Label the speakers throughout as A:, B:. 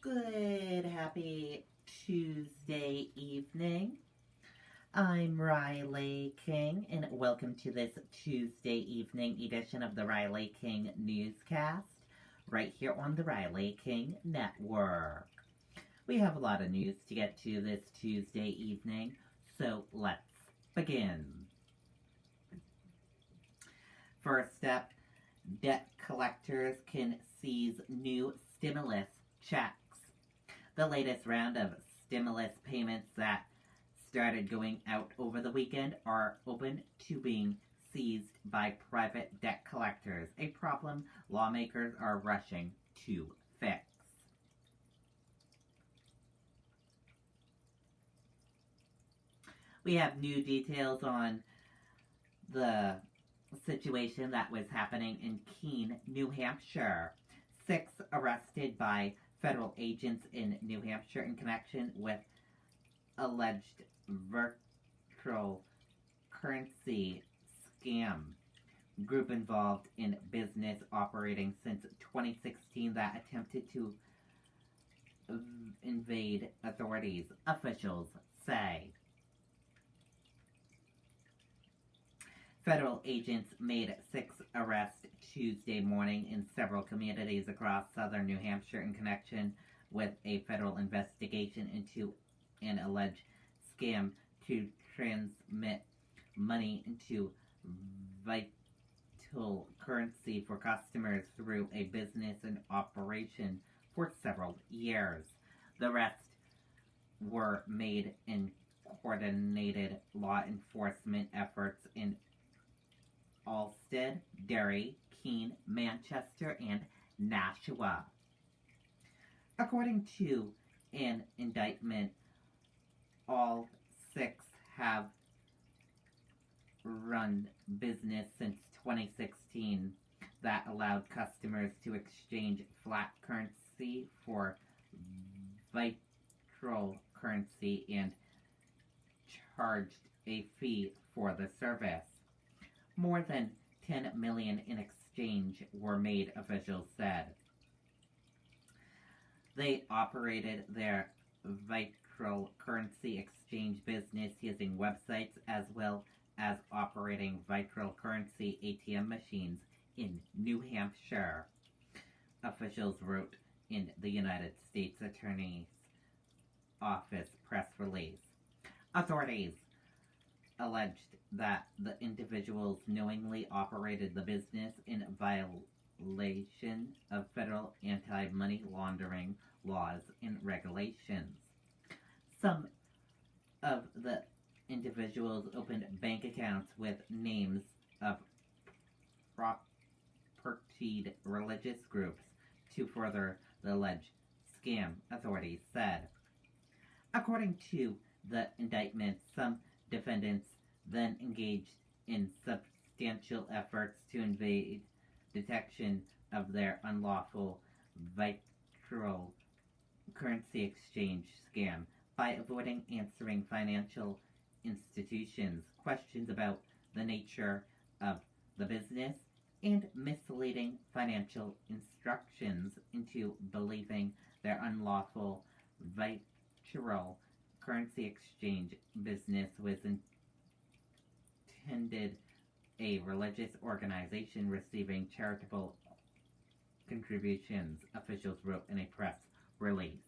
A: Good, happy Tuesday evening. I'm Riley King, and welcome to this Tuesday evening edition of the Riley King Newscast, right here on the Riley King Network. We have a lot of news to get to this Tuesday evening, so let's begin. First up, debt collectors can seize new stimulus checks. The latest round of stimulus payments that started going out over the weekend are open to being seized by private debt collectors, a problem lawmakers are rushing to fix. We have new details on the situation that was happening in Keene, New Hampshire. 6 arrested by federal agents in New Hampshire in connection with alleged virtual currency scam. Group involved in business operating since 2016 that attempted to invade authorities, officials say. Federal agents made 6 arrests Tuesday morning in several communities across southern New Hampshire in connection with a federal investigation into an alleged scam to transmit money into vital currency for customers through a business in operation for several years. The rest were made in coordinated law enforcement efforts in Alstead, Derry, Keene, Manchester, and Nashua. According to an indictment, all 6 have run business since 2016 that allowed customers to exchange flat currency for virtual currency and charged a fee for the service. More than 10 million in exchange were made, officials said. They operated their virtual currency exchange business using websites as well as operating virtual currency ATM machines in New Hampshire, officials wrote in the United States Attorney's Office press release. Authorities alleged that the individuals knowingly operated the business in violation of federal anti-money laundering laws and regulations. Some of the individuals opened bank accounts with names of propertied religious groups to further the alleged scam, authorities said. According to the indictment, some defendants then engaged in substantial efforts to evade detection of their unlawful virtual currency exchange scam by avoiding answering financial institutions questions about the nature of the business and misleading financial instructions into believing their unlawful virtual currency exchange business was intended a religious organization receiving charitable contributions, officials wrote in a press release.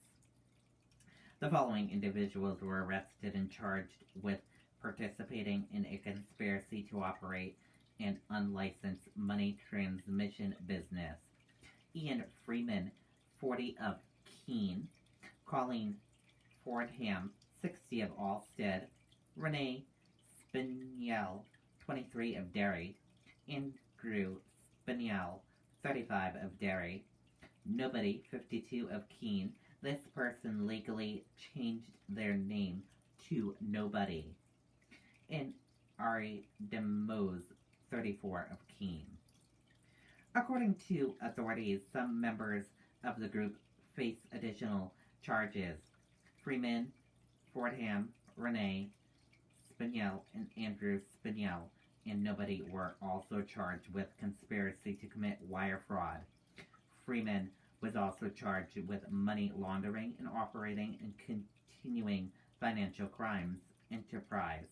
A: The following individuals were arrested and charged with participating in a conspiracy to operate an unlicensed money transmission business. Ian Freeman, 40 of Keene, Colleen Fordham, 60 of Alstead, Renee Spinell, 23 of Derry, Andrew Spinell, 35 of Derry, Nobody, 52 of Keene. This person legally changed their name to Nobody. And Ari DeMose, 34 of Keene. According to authorities, some members of the group face additional charges. Freeman, Fordham, Renee Spinell, and Andrew Spinell and Nobody were also charged with conspiracy to commit wire fraud. Freeman was also charged with money laundering and operating and continuing financial crimes enterprise.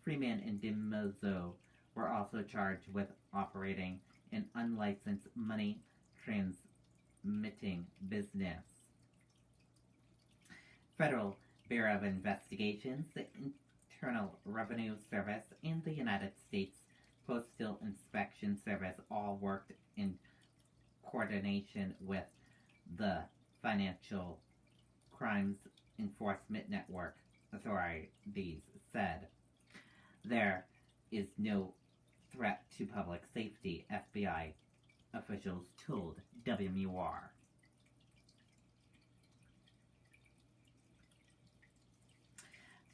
A: Freeman and DiMozzo were also charged with operating an unlicensed money transmitting business. Federal Bureau of Investigations, the Internal Revenue Service, and the United States Postal Inspection Service all worked in coordination with the Financial Crimes Enforcement Network, authorities said. There is no threat to public safety, FBI officials told WMUR.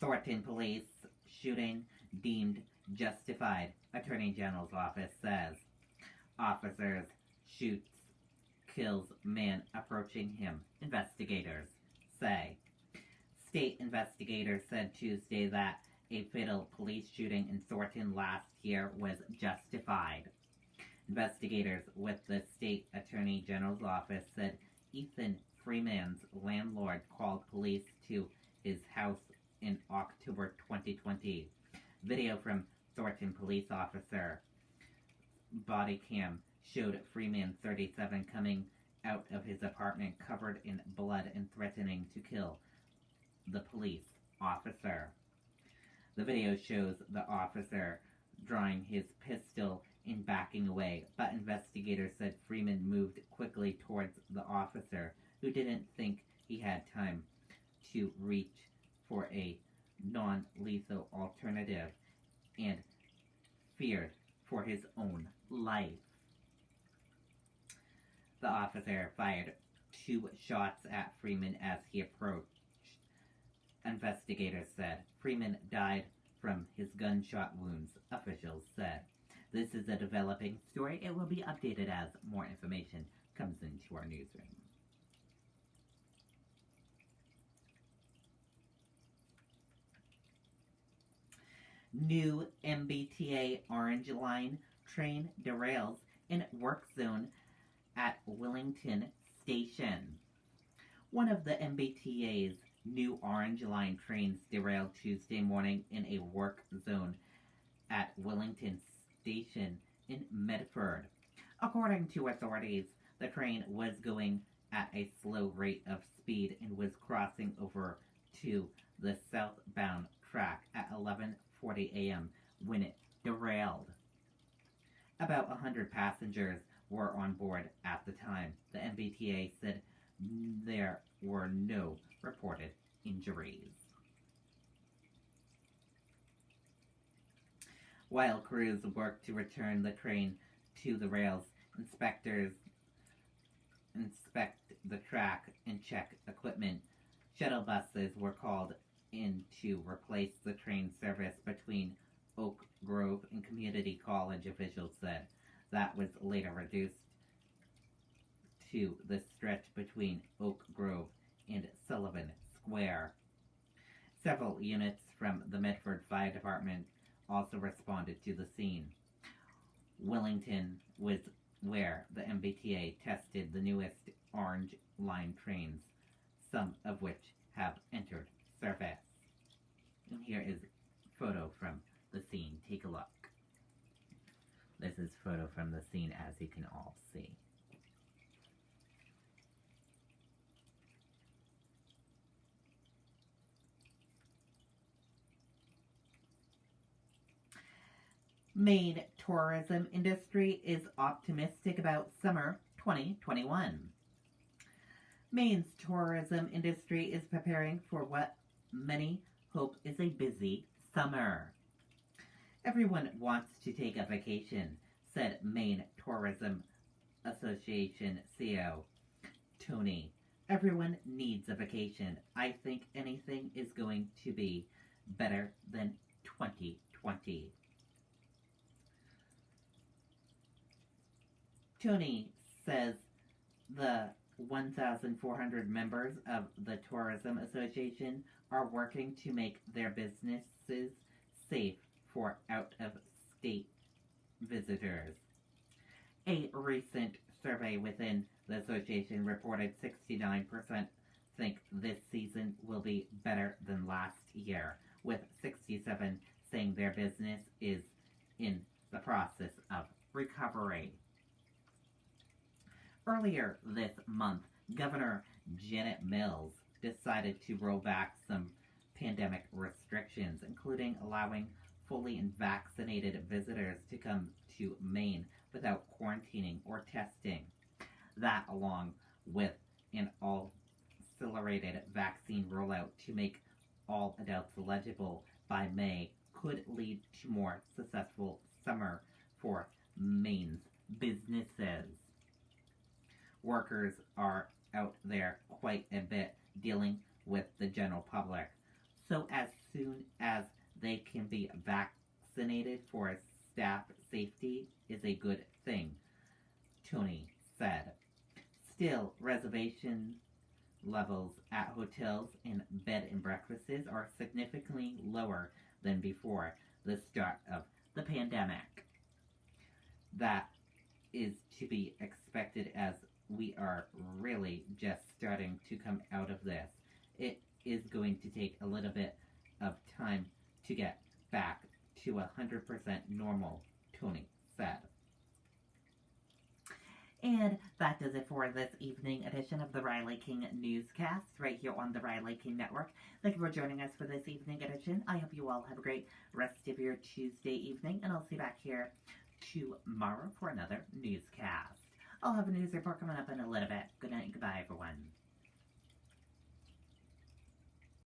A: Thornton police shooting deemed justified, Attorney General's office says. Officers shoots, kills man approaching him, investigators say. State investigators said Tuesday that a fatal police shooting in Thornton last year was justified. Investigators with the state attorney general's office said Ethan Freeman's landlord called police to his house in October 2020. Video from Thornton police officer body cam showed Freeman, 37, coming out of his apartment covered in blood and threatening to kill the police officer. The video shows the officer drawing his pistol and backing away, but investigators said Freeman moved quickly towards the officer, who didn't think he had time to reach for a non-lethal alternative and feared for his own life. The officer fired 2 shots at Freeman as he approached. Investigators said Freeman died from his gunshot wounds, officials said. This is a developing story. It will be updated as more information comes into our newsroom. New MBTA Orange Line train derails in work zone at Wellington Station. One of the MBTA's new Orange Line trains derailed Tuesday morning in a work zone at Wellington Station in Medford. According to authorities, the train was going at a slow rate of speed and was crossing over to the southbound track at 11:40 a.m. when it derailed. About 100 passengers were on board at the time. The MBTA said there were no reported injuries. While crews worked to return the train to the rails, inspectors inspect the track and check equipment. Shuttle buses were called in to replace the train service between Oak Grove and Community College, officials said. That was later reduced to the stretch between Oak Grove and Sullivan Square. Several units from the Medford Fire Department also responded to the scene. Wellington was where the MBTA tested the newest Orange Line trains, some of which have entered service. And here is a photo from the scene. Take a look. This is a photo from the scene, as you can all see. Maine tourism industry is optimistic about summer 2021. Maine's tourism industry is preparing for what many hope is a busy summer. Everyone wants to take a vacation, said Maine Tourism Association CEO Tony. Everyone needs a vacation. I think anything is going to be better than 2020. Tony says the 1,400 members of the Tourism Association are working to make their businesses safe for out-of-state visitors. A recent survey within the association reported 69% think this season will be better than last year, with 67 saying their business is in the process of recovery. Earlier this month, Governor Janet Mills decided to roll back some pandemic restrictions, including allowing fully vaccinated visitors to come to Maine without quarantining or testing. That, along with an accelerated vaccine rollout to make all adults eligible by May, could lead to more successful summer for Maine's businesses. Workers are out there quite a bit dealing with the general public, so as soon as they can be vaccinated for staff safety is a good thing, Tony said. Still, reservation levels at hotels and bed and breakfasts are significantly lower than before the start of the pandemic. That is to be expected as we are really just starting to come out of this. It is going to take a little bit of time to get back to 100% normal, Tony said. And that does it for this evening edition of the Riley King Newscast right here on the Riley King Network. Thank you for joining us for this evening edition. I hope you all have a great rest of your Tuesday evening, and I'll see you back here tomorrow for another newscast. I'll have a news report coming up in a little bit. Good night and goodbye, everyone.